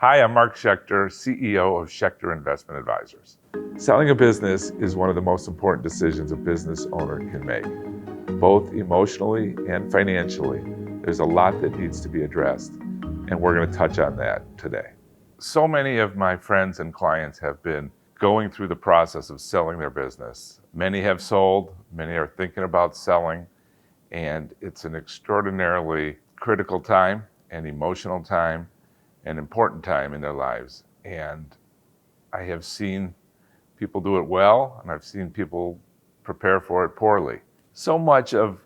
Hi, I'm Mark Schechter, CEO of Schechter Investment Advisors. Selling a business is one of the most important decisions a business owner can make, both emotionally and financially. There's a lot that needs to be addressed, and we're going to touch on that today. So many of my friends and clients have been going through the process of selling their business. Many have sold, many are thinking about selling, and it's an extraordinarily critical time and emotional time, an important time in their lives. And I have seen people do it well, and I've seen people prepare for it poorly. So much of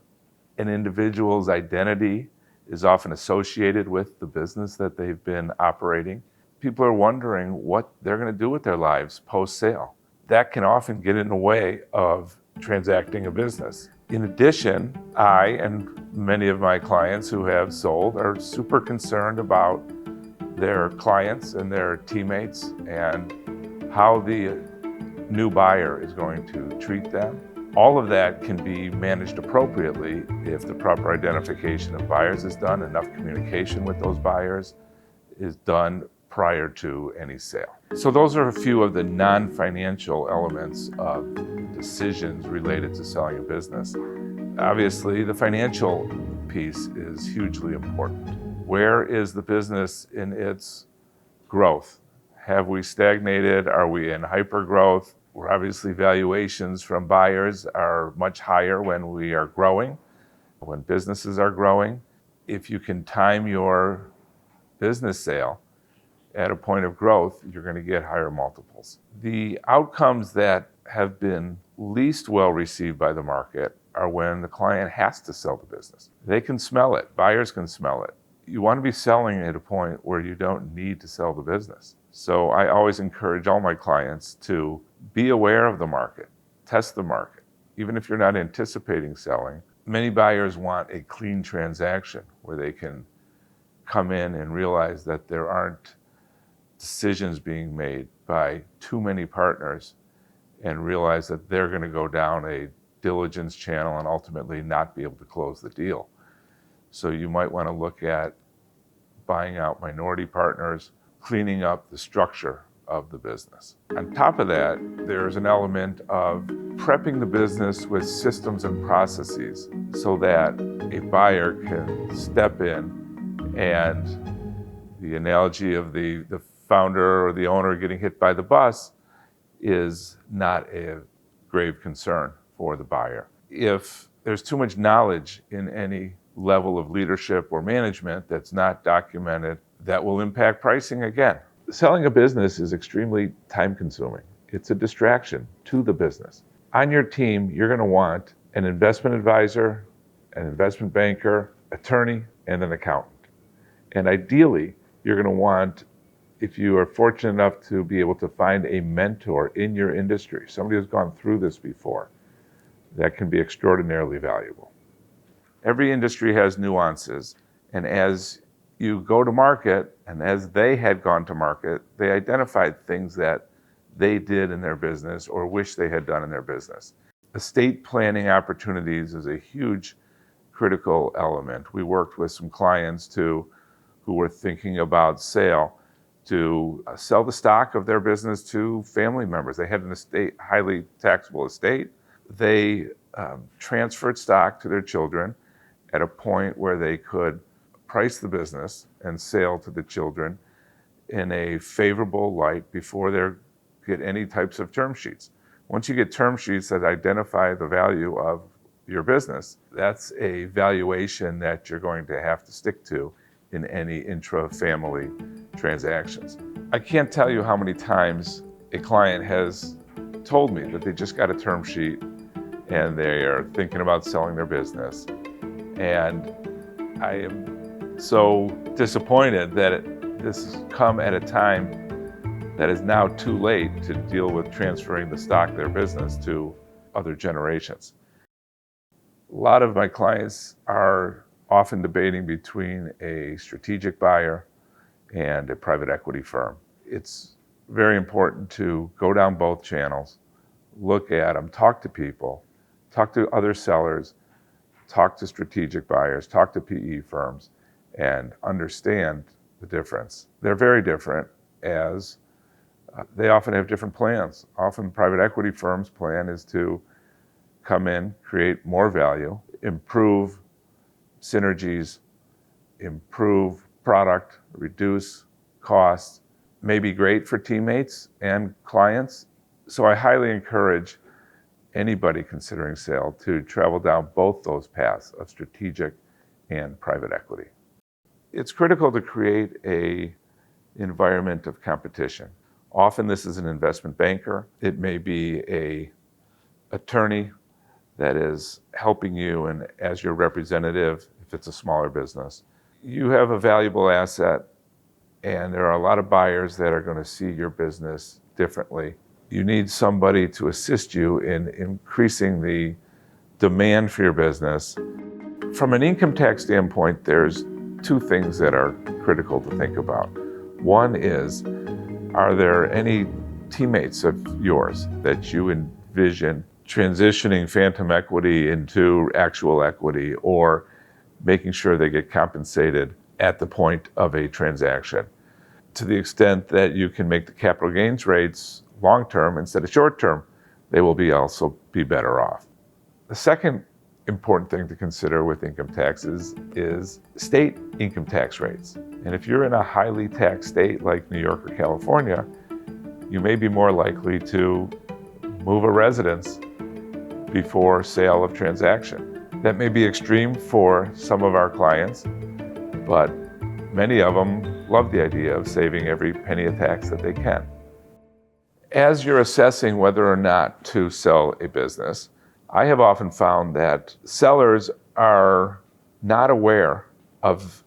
an individual's identity is often associated with the business that they've been operating. People are wondering what they're going to do with their lives post-sale. That can often get in the way of transacting a business. In addition, I and many of my clients who have sold are super concerned about their clients and their teammates and how the new buyer is going to treat them. All of that can be managed appropriately if the proper identification of buyers is done, enough communication with those buyers is done prior to any sale. So those are a few of the non-financial elements of decisions related to selling a business. Obviously, the financial piece is hugely important. Where is the business in its growth? Have we stagnated? Are we in hypergrowth? Where obviously valuations from buyers are much higher when we are growing, when businesses are growing. If you can time your business sale at a point of growth, you're going to get higher multiples. The outcomes that have been least well received by the market are when the client has to sell the business. They can smell it. Buyers can smell it. You want to be selling at a point where you don't need to sell the business. So I always encourage all my clients to be aware of the market, test the market. Even if you're not anticipating selling, many buyers want a clean transaction where they can come in and realize that there aren't decisions being made by too many partners and realize that they're going to go down a diligence channel and ultimately not be able to close the deal. So you might want to look at buying out minority partners, cleaning up the structure of the business. On top of that, there's an element of prepping the business with systems and processes so that a buyer can step in, and the analogy of the founder or the owner getting hit by the bus is not a grave concern for the buyer. If there's too much knowledge in any level of leadership or management that's not documented, that will impact pricing again. Selling a business is extremely time consuming. It's a distraction to the business. On your team, you're going to want an investment advisor, an investment banker, attorney, and an accountant. And ideally, you're going to want, if you are fortunate enough to be able to find a mentor in your industry, somebody who's gone through this before, that can be extraordinarily valuable. Every industry has nuances, and as you go to market, and as they had gone to market, they identified things that they did in their business or wish they had done in their business. Estate planning opportunities is a huge critical element. We worked with some clients who were thinking about sale to sell the stock of their business to family members. They had an estate, highly taxable estate. They transferred stock to their children at a point where they could price the business and sell to the children in a favorable light before they get any types of term sheets. Once you get term sheets that identify the value of your business, that's a valuation that you're going to have to stick to in any intra-family transactions. I can't tell you how many times a client has told me that they just got a term sheet and they are thinking about selling their business. And I am so disappointed that this has come at a time that is now too late to deal with transferring the stock of their business to other generations. A lot of my clients are often debating between a strategic buyer and a private equity firm. It's very important to go down both channels, look at them, talk to people, talk to other sellers, talk to strategic buyers, talk to PE firms, and understand the difference. They're very different, as they often have different plans. Often private equity firms' plan is to come in, create more value, improve synergies, improve product, reduce costs, may be great for teammates and clients. So I highly encourage anybody considering sale to travel down both those paths of strategic and private equity. It's critical to create an environment of competition. Often this is an investment banker. It may be an attorney that is helping you and as your representative if it's a smaller business. You have a valuable asset, and there are a lot of buyers that are going to see your business differently. You need somebody to assist you in increasing the demand for your business. From an income tax standpoint, there's two things that are critical to think about. One is, are there any teammates of yours that you envision transitioning phantom equity into actual equity, or making sure they get compensated at the point of a transaction? To the extent that you can make the capital gains rates long-term instead of short-term, they will also be better off. The second important thing to consider with income taxes is state income tax rates. And if you're in a highly taxed state like New York or California, you may be more likely to move a residence before sale of transaction. That may be extreme for some of our clients, but many of them love the idea of saving every penny of tax that they can. As you're assessing whether or not to sell a business, I have often found that sellers are not aware of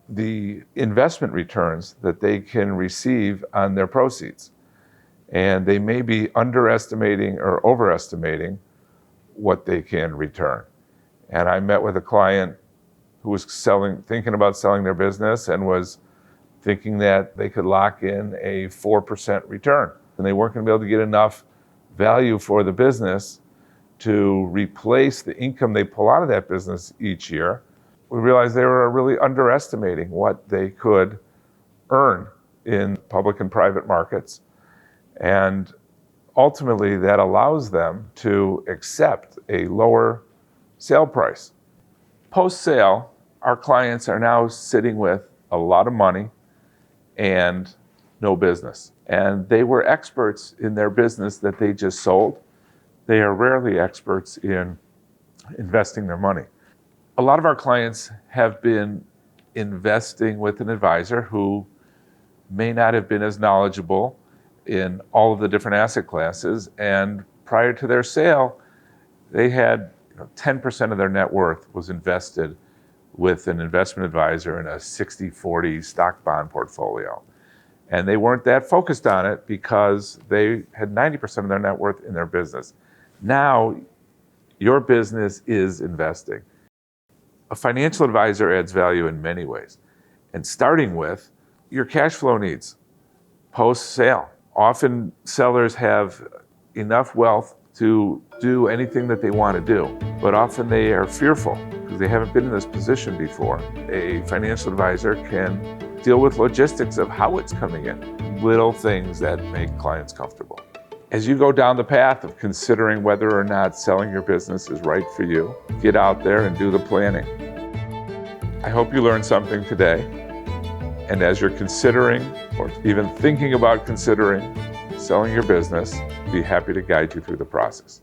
the investment returns that they can receive on their proceeds. And they may be underestimating or overestimating what they can return. And I met with a client who was thinking about selling their business and was thinking that they could lock in a 4% return. And they weren't going to be able to get enough value for the business to replace the income they pull out of that business each year. We realized they were really underestimating what they could earn in public and private markets. And ultimately, that allows them to accept a lower sale price. Post-sale, our clients are now sitting with a lot of money and no business. And they were experts in their business that they just sold. They are rarely experts in investing their money. A lot of our clients have been investing with an advisor who may not have been as knowledgeable in all of the different asset classes. And prior to their sale, they had 10% of their net worth was invested with an investment advisor in a 60-40 stock bond portfolio. And they weren't that focused on it because they had 90% of their net worth in their business. Now, your business is investing. A financial advisor adds value in many ways. And starting with your cash flow needs post-sale. Often sellers have enough wealth to do anything that they want to do, but often they are fearful because they haven't been in this position before. A financial advisor can deal with logistics of how it's coming in, little things that make clients comfortable. As you go down the path of considering whether or not selling your business is right for you, get out there and do the planning. I hope you learned something today. And as you're considering or even thinking about considering selling your business, be happy to guide you through the process.